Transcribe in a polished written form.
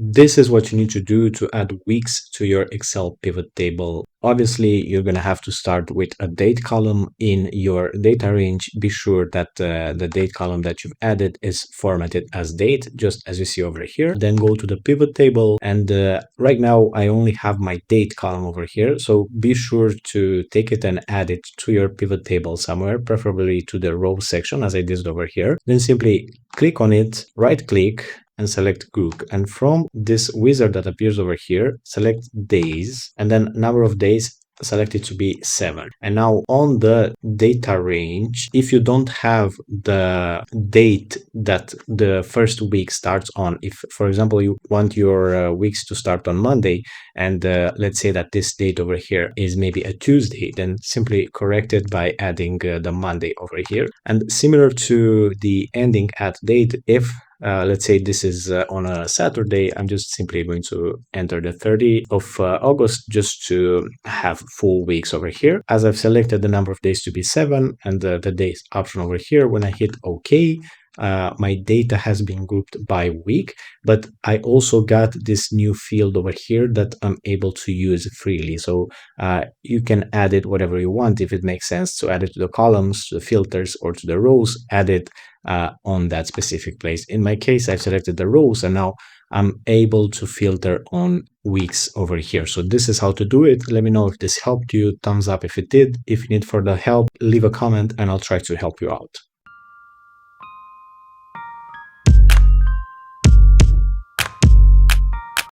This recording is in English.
this is what you need to do to add weeks to your Excel pivot table. Obviously, you're going to have to start with a date column in your data range. Be sure that the date column that you've added is formatted as date, just as you see over here. Then go to the pivot table. And right now, I only have my date column over here. So be sure to take it and add it to your pivot table somewhere, preferably to the row section, as I did over here. Then simply click on it, right click, and select group. And from this wizard that appears over here, select days, and then number of days, select it to be 7. And now on the data range, if you don't have the date that the first week starts on, if for example you want your weeks to start on Monday, and let's say that this date over here is maybe a Tuesday, then simply correct it by adding the Monday over here. And similar to the ending at date, if let's say this is on a Saturday, I'm just simply going to enter the 30th of August just to have full weeks over here. As I've selected the number of days to be 7 and the days option over here, when I hit OK, my data has been grouped by week, but I also got this new field over here that I'm able to use freely. So you can add it whatever you want. If it makes sense to add it to the columns, to the filters, or to the rows, add it on that specific place. In my case, I've selected the rows, and now I'm able to filter on weeks over here. So this is how to do it. Let me know if this helped you. Thumbs up if it did. If you need further help, leave a comment and I'll try to help you out.